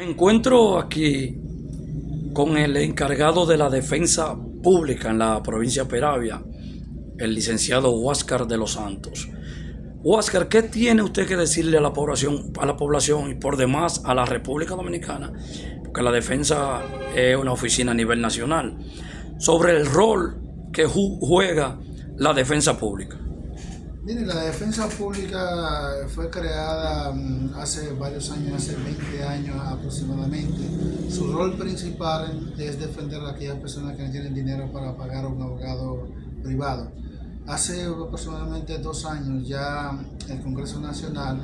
Me encuentro aquí con el encargado de la defensa pública en la provincia de Peravia, el licenciado Huáscar de los Santos. Huáscar, ¿qué tiene usted que decirle a la población y por demás a la República Dominicana? Porque la defensa es una oficina a nivel nacional, sobre el rol que juega la defensa pública. Mire, la defensa pública fue creada hace varios años, hace 20 años aproximadamente. Su rol principal es defender a aquellas personas que no tienen dinero para pagar a un abogado privado. Hace aproximadamente 2 años ya el Congreso Nacional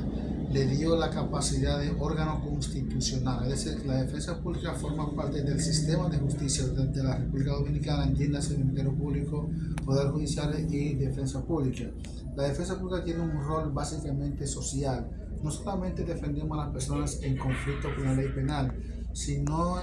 le dio la capacidad de órgano constitucional, es decir, que la defensa pública forma parte del sistema de justicia de la República Dominicana, entiéndase el Ministerio Público, Poder Judicial y Defensa Pública. La defensa pública tiene un rol básicamente social. No solamente defendemos a las personas en conflicto con la ley penal, sino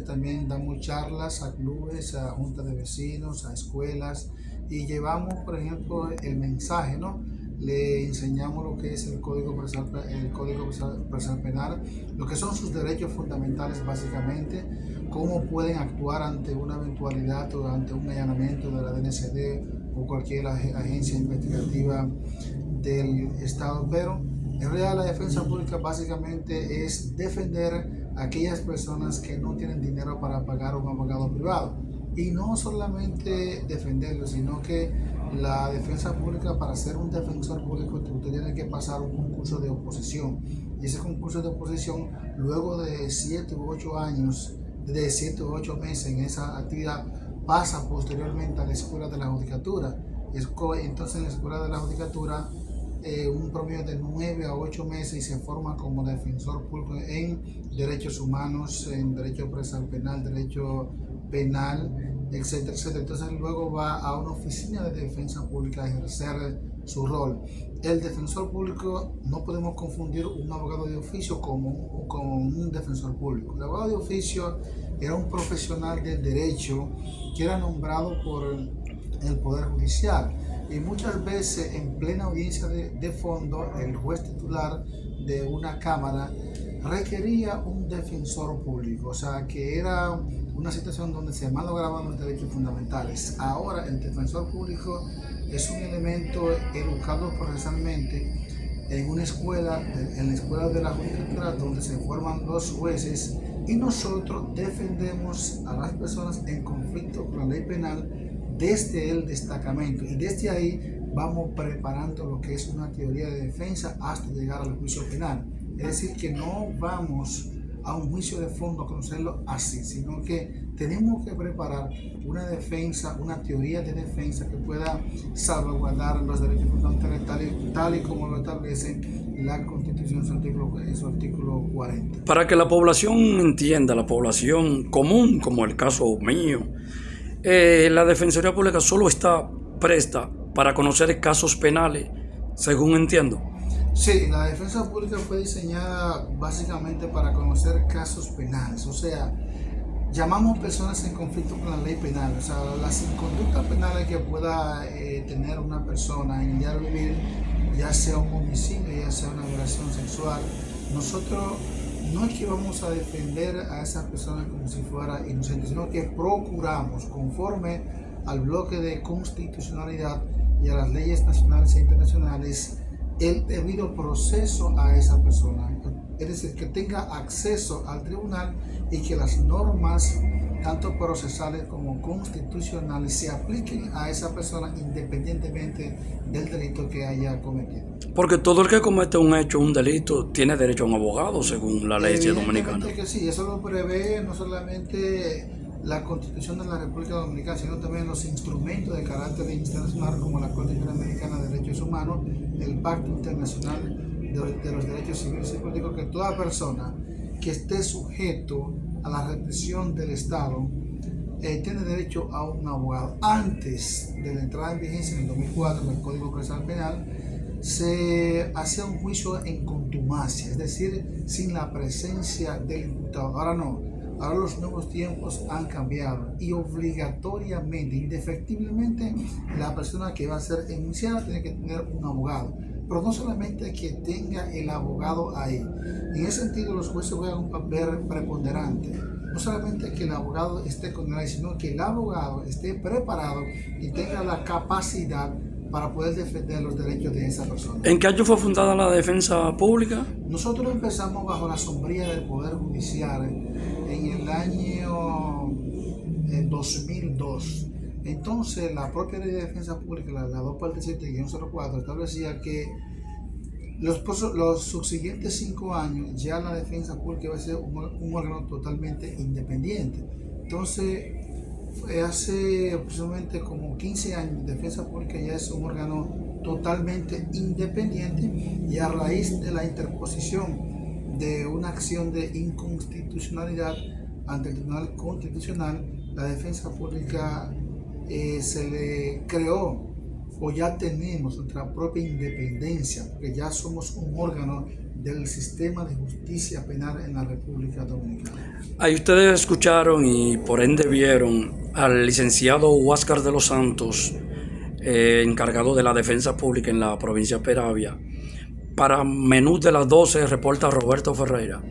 también damos charlas a clubes, a juntas de vecinos, a escuelas y llevamos, por ejemplo, el mensaje, ¿no? Le enseñamos lo que es el Código Procesal Penal, lo que son sus derechos fundamentales básicamente, cómo pueden actuar ante una eventualidad o ante un allanamiento de la DNCD o cualquier agencia investigativa del Estado, pero en realidad la defensa pública básicamente es defender a aquellas personas que no tienen dinero para pagar a un abogado privado. Y no solamente defenderlo, sino que la defensa pública, para ser un defensor público, usted tiene que pasar un concurso de oposición. Y ese concurso de oposición, luego de 7 u 8 años, de 7 u 8 meses en esa actividad, pasa posteriormente a la escuela de la judicatura. Entonces en la escuela de la judicatura, un promedio de 9 a 8 meses y se forma como defensor público en derechos humanos, en derecho procesal penal, derecho penal, etcétera, etcétera. Entonces luego va a una oficina de defensa pública a ejercer su rol. El defensor público, no podemos confundir un abogado de oficio con un defensor público. El abogado de oficio era un profesional del derecho que era nombrado por el Poder Judicial. Y muchas veces en plena audiencia de fondo, el juez titular de una cámara requería un defensor público, o sea que era una situación donde se malograban los derechos fundamentales. Ahora el defensor público es un elemento educado procesalmente en una escuela, en la escuela de la judicatura, donde se forman los jueces y nosotros defendemos a las personas en conflicto con la ley penal desde el destacamento y desde ahí vamos preparando lo que es una teoría de defensa hasta llegar al juicio penal. Es decir, que no vamos a un juicio de fondo a conocerlo así, sino que tenemos que preparar una defensa, una teoría de defensa que pueda salvaguardar los derechos fundamentales tal y como lo establece la Constitución en su artículo 40. Para que la población entienda, la población común, como el caso mío, la Defensoría Pública solo está presta para conocer casos penales, según entiendo. Sí, la defensa pública fue diseñada básicamente para conocer casos penales, o sea, llamamos personas en conflicto con la ley penal, o sea, las conductas penales que pueda tener una persona en el diario vivir, ya sea un homicidio, ya sea una violación sexual. Nosotros no es que vamos a defender a esas personas como si fuera inocente, sino que procuramos, conforme al bloque de constitucionalidad y a las leyes nacionales e internacionales, el debido proceso a esa persona, es decir, que tenga acceso al tribunal y que las normas, tanto procesales como constitucionales, se apliquen a esa persona independientemente del delito que haya cometido. Porque todo el que comete un hecho, un delito, tiene derecho a un abogado, según la ley dominicana. Que sí, eso lo prevé no solamente la Constitución de la República Dominicana, sino también los instrumentos de carácter internacional como la Corte Interamericana de Derechos Humanos, el Pacto Internacional de los Derechos Civiles y Políticos, que toda persona que esté sujeto a la represión del Estado tiene derecho a un abogado. Antes de la entrada en vigencia en el 2004 del Código Procesal Penal, se hacía un juicio en contumacia, es decir, sin la presencia del imputado. Ahora no. Ahora los nuevos tiempos han cambiado y obligatoriamente, indefectiblemente, la persona que va a ser enjuiciada tiene que tener un abogado. pero no solamente que tenga el abogado ahí. En ese sentido, los jueces juegan un papel preponderante. No solamente que el abogado esté con él, sino que el abogado esté preparado y tenga la capacidad para poder defender los derechos de esa persona. ¿En qué año fue fundada la defensa pública? Nosotros empezamos bajo la sombría del Poder Judicial en el año 2002. Entonces, la propia ley de defensa pública, la 247-04, establecía que los subsiguientes 5 años ya la defensa pública va a ser un órgano totalmente independiente. Entonces, hace aproximadamente como 15 años, Defensa Pública ya es un órgano totalmente independiente, y a raíz de la interposición de una acción de inconstitucionalidad ante el Tribunal Constitucional, la Defensa Pública se le creó, o ya tenemos nuestra propia independencia, porque ya somos un órgano del sistema de justicia penal en la República Dominicana. Ahí ustedes escucharon y por ende vieron al licenciado Huáscar de los Santos, encargado de la defensa pública en la provincia de Peravia. Para Menú de las 12 reporta Roberto Ferreira.